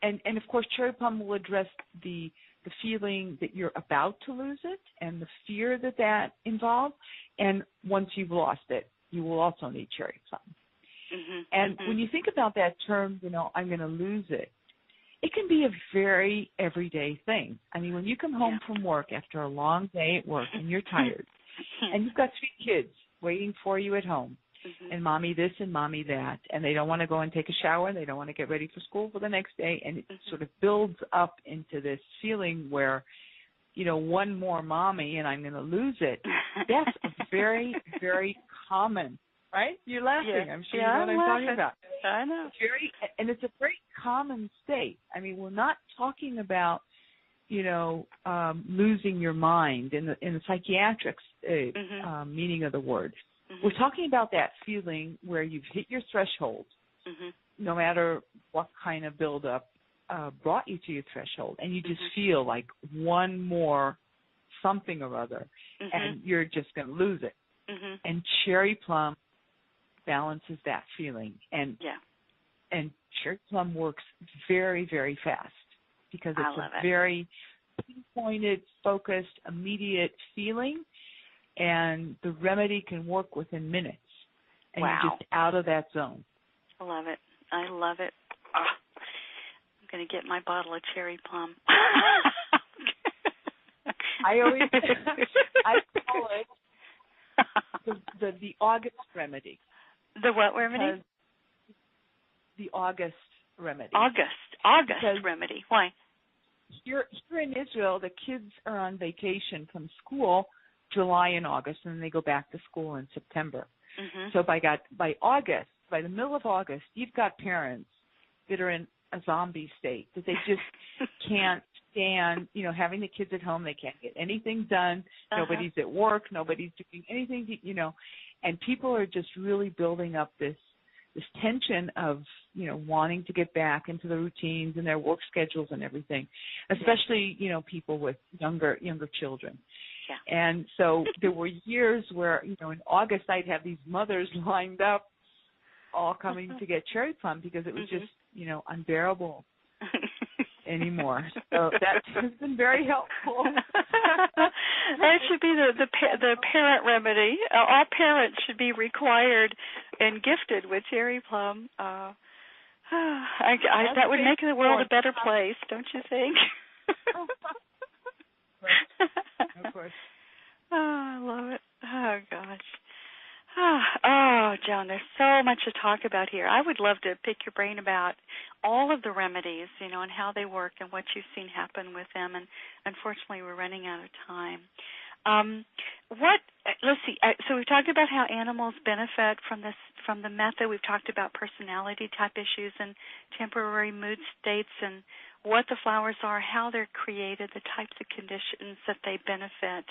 and of course cherry plum will address the feeling that you're about to lose it and the fear that involves, and once you've lost it, you will also need cherry plum. Mm-hmm. And when you think about that term, I'm going to lose it, it can be a very everyday thing. I mean, when you come home from work after a long day at work and you're tired, and you've got 3 kids waiting for you at home, and mommy this and mommy that, and they don't want to go and take a shower, and they don't want to get ready for school for the next day, and it sort of builds up into this feeling where, one more mommy and I'm going to lose it. That's a very, very common, right? You're laughing. Yeah. I'm sure you know what I'm talking about. I know. It's a very common state. I mean, we're not talking about, losing your mind in the psychiatric meaning of the word. Mm-hmm. We're talking about that feeling where you've hit your threshold, no matter what kind of buildup brought you to your threshold, and you just feel like one more something or other, and you're just going to lose it. And cherry plum balances that feeling, and cherry plum works very, very fast because it's a very pinpointed, focused, immediate feeling. And the remedy can work within minutes, and you're just out of that zone. I love it. Oh, I'm going to get my bottle of cherry plum. I call it the August remedy. The what remedy? The August remedy. August remedy. Why? Here in Israel, the kids are on vacation from school July and August, and then they go back to school in September. So by August, by the middle of August, you've got parents that are in a zombie state, that they just can't stand, having the kids at home. They can't get anything done. Nobody's at work. Nobody's doing anything, and people are just really building up this tension of, wanting to get back into the routines and their work schedules and everything, especially, people with younger children. Yeah. And so there were years where, in August I'd have these mothers lined up all coming to get cherry plum because it was just, unbearable anymore. So that has been very helpful. That should be the parent remedy. All parents should be required and gifted with cherry plum. That would make the world a better place, don't you think? Of course. Oh, I love it. Oh, gosh. Oh, Joan, there's so much to talk about here. I would love to pick your brain about all of the remedies, and how they work and what you've seen happen with them. And unfortunately, we're running out of time. Let's see. So we've talked about how animals benefit from the method. We've talked about personality type issues and temporary mood states and what the flowers are, how they're created, the types of conditions that they benefit.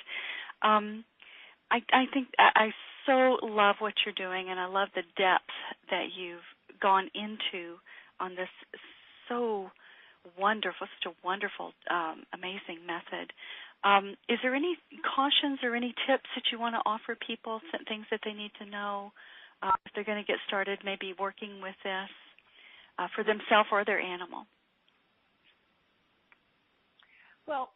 I think I so love what you're doing, and I love the depth that you've gone into on this such a wonderful, amazing method. Is there any cautions or any tips that you want to offer people, things that they need to know if they're going to get started maybe working with this for themselves or their animal? Well,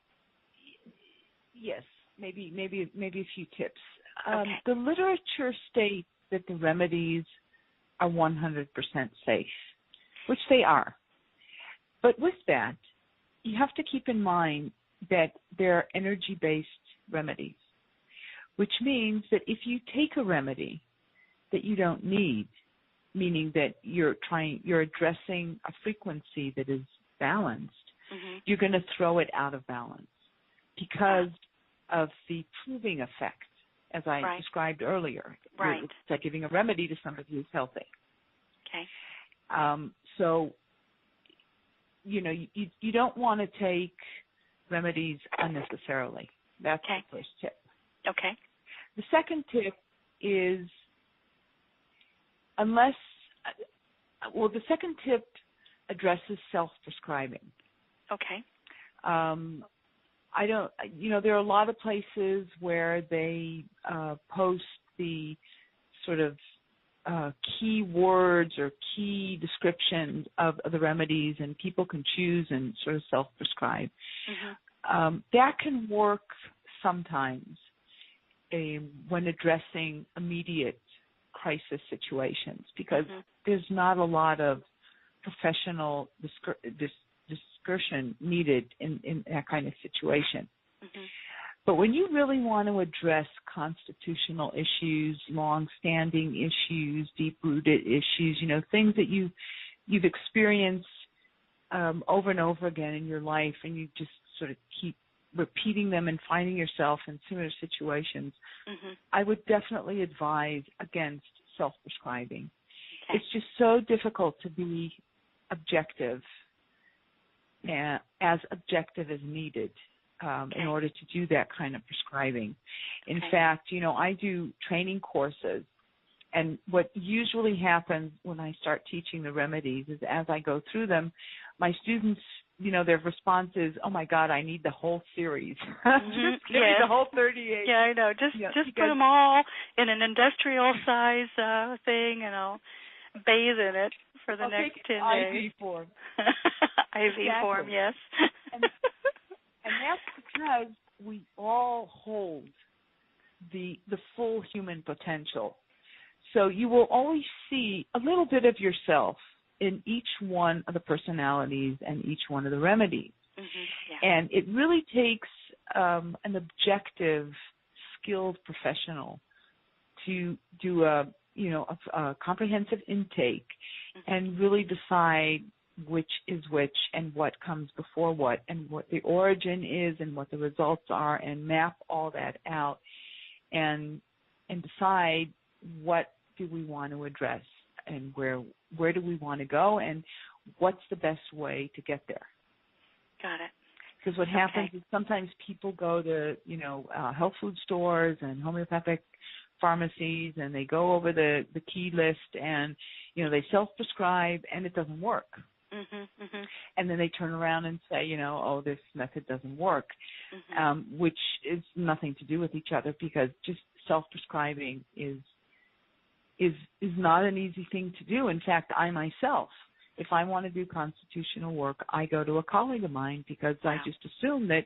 yes, maybe a few tips. Okay. The literature states that the remedies are 100% safe, which they are. But with that, you have to keep in mind that they're energy-based remedies, which means that if you take a remedy that you don't need, meaning that you're addressing a frequency that is balanced, you're going to throw it out of balance because of the proving effect, as I described earlier. Right. It's like giving a remedy to somebody who's healthy. Okay. So, you don't want to take remedies unnecessarily. That's the first tip. Okay. The second tip is the second tip addresses self-prescribing. Okay. There are a lot of places where they post the sort of key words or key descriptions of the remedies, and people can choose and sort of self-prescribe. That can work sometimes when addressing immediate crisis situations because there's not a lot of professional discretion needed in that kind of situation. But when you really want to address constitutional issues, long-standing issues, deep-rooted issues, things that you've experienced over and over again in your life, and you just sort of keep repeating them and finding yourself in similar situations, I would definitely advise against self-prescribing. Okay. It's just so difficult to be objective, as objective as needed in order to do that kind of prescribing. In fact, I do training courses, and what usually happens when I start teaching the remedies is as I go through them, my students, their response is, "Oh my God, I need the whole series." Just give me the whole 38. Yeah, I know. Just put them all in an industrial size thing, and I'll bathe in it for the next 10 days. IV form. IV form, yes. And that's because we all hold the full human potential. So you will always see a little bit of yourself in each one of the personalities and each one of the remedies. And it really takes an objective, skilled professional to do a comprehensive intake and really decide which is which and what comes before what and what the origin is and what the results are, and map all that out and decide what do we want to address and where do we want to go and what's the best way to get there. Got it. Because what happens is sometimes people go to, health food stores and homeopathic pharmacies, and they go over the key list and, they self-prescribe and it doesn't work. And then they turn around and say, this method doesn't work, which is nothing to do with each other, because just self-prescribing is is not an easy thing to do. In fact, I myself, if I want to do constitutional work, I go to a colleague of mine because I just assume that,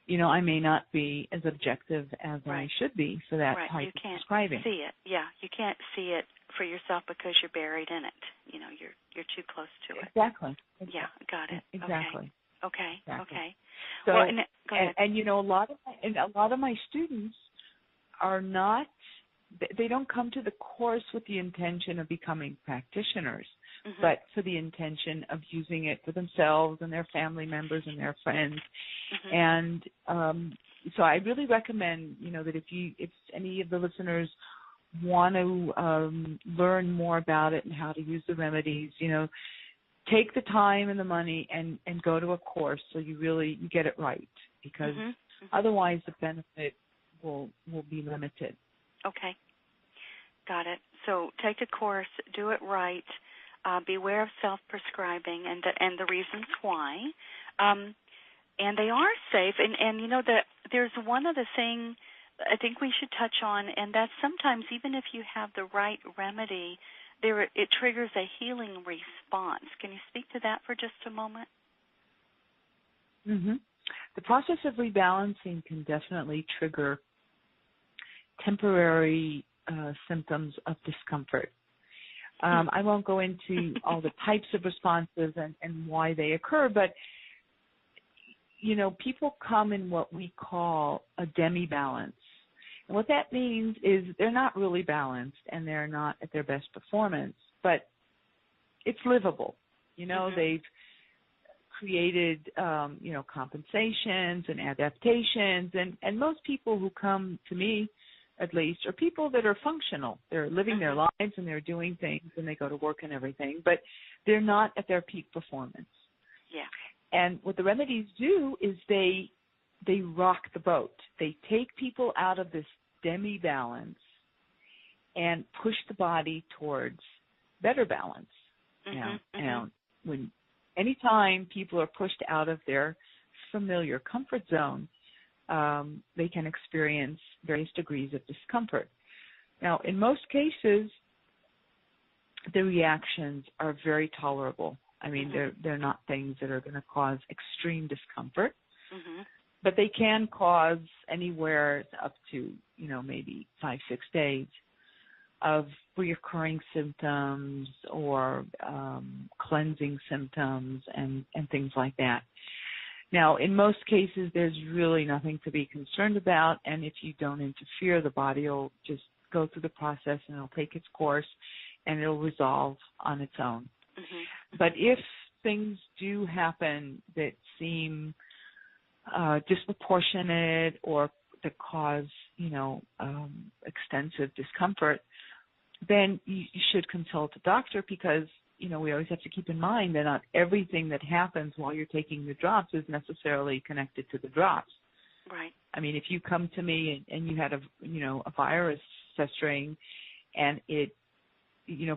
I may not be as objective as I should be for that type of prescribing. You can't see it. Yeah, you can't see it for yourself because you're buried in it. You're too close to it. Exactly. Yeah, got it. Exactly. Okay. Exactly. Okay. So, well, go ahead. And a lot of my students are not. They don't come to the course with the intention of becoming practitioners, but for the intention of using it for themselves and their family members and their friends. And so I really recommend, that if any of the listeners want to learn more about it and how to use the remedies, take the time and the money and go to a course so you get it right, because otherwise the benefit will be limited. Okay. Got it. So take a course, do it right, beware of self-prescribing and the reasons why. And they are safe. And there's one other thing I think we should touch on, and that's sometimes even if you have the right remedy, it triggers a healing response. Can you speak to that for just a moment? The process of rebalancing can definitely trigger temporary symptoms of discomfort. I won't go into all the types of responses and why they occur, but, people come in what we call a demi-balance. And what that means is they're not really balanced and they're not at their best performance, but it's livable. They've created, compensations and adaptations, and most people who come to me, at least, are people that are functional. They're living their lives and they're doing things and they go to work and everything, but they're not at their peak performance. Yeah. And what the remedies do is they rock the boat. They take people out of this demi-balance and push the body towards better balance. Now, anytime people are pushed out of their familiar comfort zone, they can experience various degrees of discomfort. Now, in most cases, the reactions are very tolerable. I mean, they're not things that are going to cause extreme discomfort, but they can cause anywhere up to, maybe 5-6 days of recurring symptoms or cleansing symptoms and things like that. Now, in most cases, there's really nothing to be concerned about, and if you don't interfere, the body will just go through the process and it'll take its course and it'll resolve on its own. But if things do happen that seem disproportionate or that cause, extensive discomfort, then you should consult a doctor because, we always have to keep in mind that not everything that happens while you're taking the drops is necessarily connected to the drops. Right. I mean, if you come to me and you had a virus festering and it,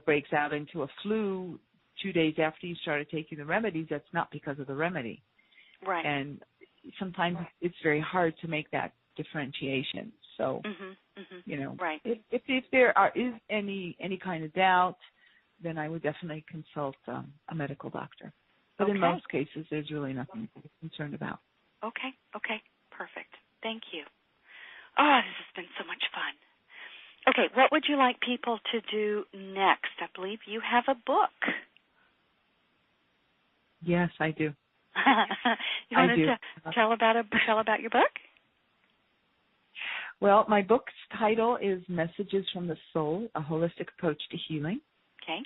breaks out into a flu 2 days after you started taking the remedies, that's not because of the remedy. Right. And sometimes it's very hard to make that differentiation. So, right. if there is any kind of doubt, then I would definitely consult a medical doctor. But in most cases, there's really nothing to be concerned about. Okay. Perfect. Thank you. Oh, this has been so much fun. Okay, what would you like people to do next? I believe you have a book. Yes, I do. You want to tell about your book? Well, my book's title is Messages from the Soul, A Holistic Approach to Healing. Okay.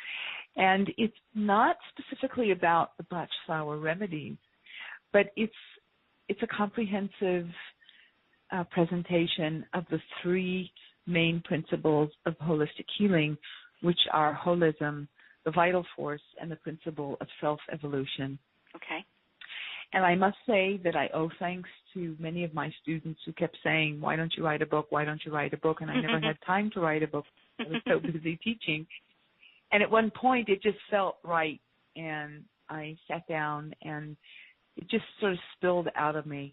And it's not specifically about the Bach flower remedies, but it's a comprehensive presentation of the three main principles of holistic healing, which are holism, the vital force, and the principle of self-evolution. Okay. And I must say that I owe thanks to many of my students who kept saying, why don't you write a book? Why don't you write a book? And I never had time to write a book. I was so busy teaching. And at one point, it just felt right. And I sat down and it just sort of spilled out of me.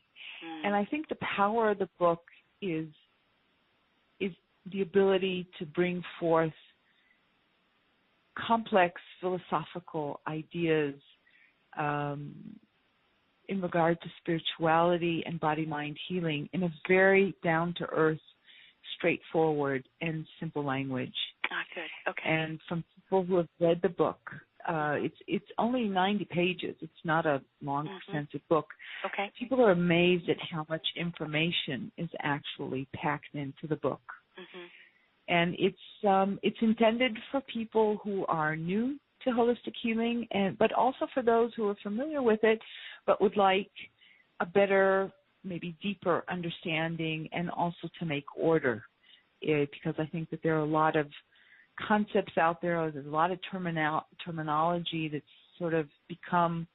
And I think the power of the book is the ability to bring forth complex philosophical ideas in regard to spirituality and body-mind healing in a very down-to-earth, straightforward, and simple language. Ah, good. Okay. And from people who have read the book, it's only 90 pages. It's not a long, extensive book. Okay. People are amazed at how much information is actually packed into the book. And it's intended for people who are new to holistic healing, but also for those who are familiar with it but would like a better, maybe deeper understanding, and also to make order, because I think that there are a lot of concepts out there. There's a lot of terminology that's sort of become,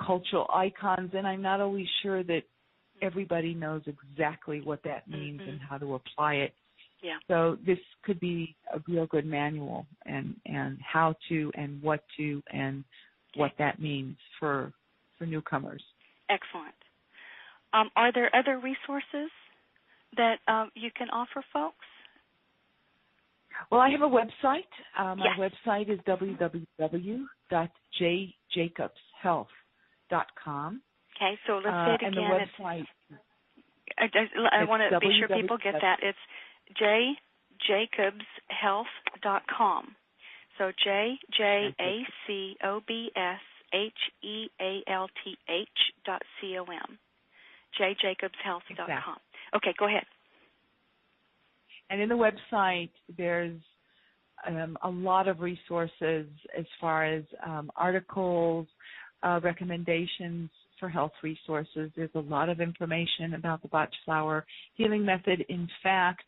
cultural icons, and I'm not always sure that everybody knows exactly what that means and how to apply it. Yeah. So this could be a real good manual and how to and what to and what that means for newcomers. Excellent. Are there other resources that you can offer folks? Well, I have a website. My website is www.jjacobshealth.com. Okay, so let's say it again. And the website. I want to be sure people get that. It's jjacobshealth.com. So jjacobshealth.com. jjacobshealth.com. Exactly. Okay, go ahead. And in the website, there's a lot of resources as far as articles, recommendations for health resources. There's a lot of information about the Bach flower healing method. In fact,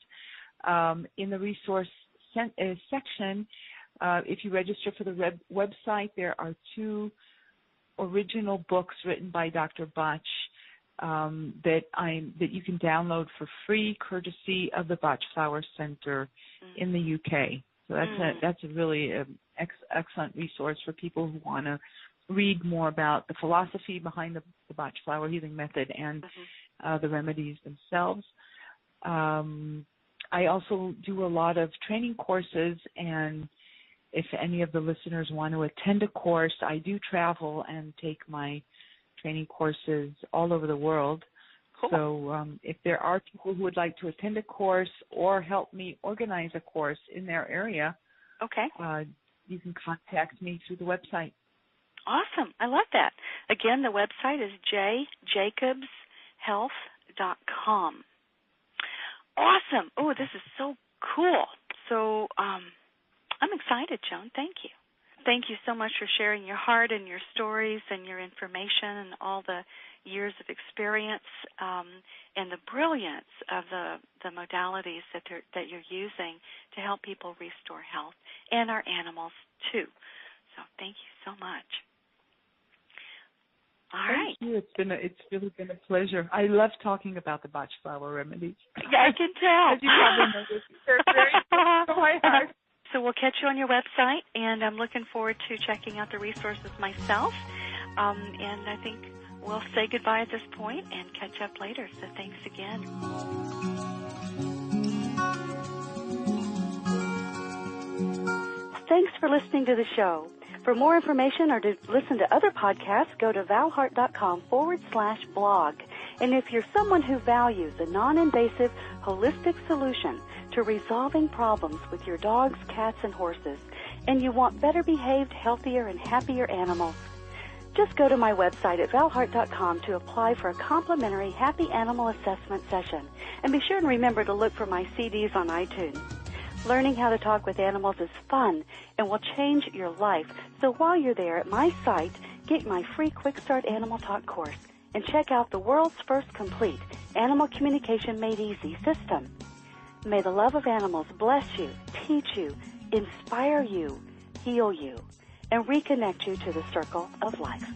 in the resource section, if you register for the website, there are 2 original books written by Dr. Bach that you can download for free, courtesy of the Bach Flower Center in the UK. So that's a really excellent resource for people who want to read more about the philosophy behind the Bach flower healing method and the remedies themselves. I also do a lot of training courses, and if any of the listeners want to attend a course, I do travel and take my training courses all over the world. Cool. So if there are people who would like to attend a course or help me organize a course in their area, you can contact me through the website. Awesome. I love that. Again, the website is jjacobshealth.com. Awesome. Oh, this is so cool. So I'm excited, Joan. Thank you. Thank you so much for sharing your heart and your stories and your information and all the years of experience and the brilliance of the modalities that you're using to help people restore health and our animals too. So thank you so much. All right. Thank you. It's really been a pleasure. I love talking about the Bach flower remedies. Yeah, I can tell. As you probably know, they're very close to my heart. So we'll catch you on your website, and I'm looking forward to checking out the resources myself. And I think we'll say goodbye at this point and catch up later. So thanks again. Thanks for listening to the show. For more information or to listen to other podcasts, go to valhart.com/blog. And if you're someone who values a non-invasive, holistic solution to resolving problems with your dogs, cats, and horses, and you want better behaved, healthier, and happier animals, just go to my website at valhart.com to apply for a complimentary Happy Animal Assessment session. And be sure and remember to look for my CDs on iTunes. Learning how to talk with animals is fun and will change your life. So while you're there at my site, get my free Quick Start Animal Talk course and check out the world's first complete Animal Communication Made Easy system. May the love of animals bless you, teach you, inspire you, heal you, and reconnect you to the circle of life.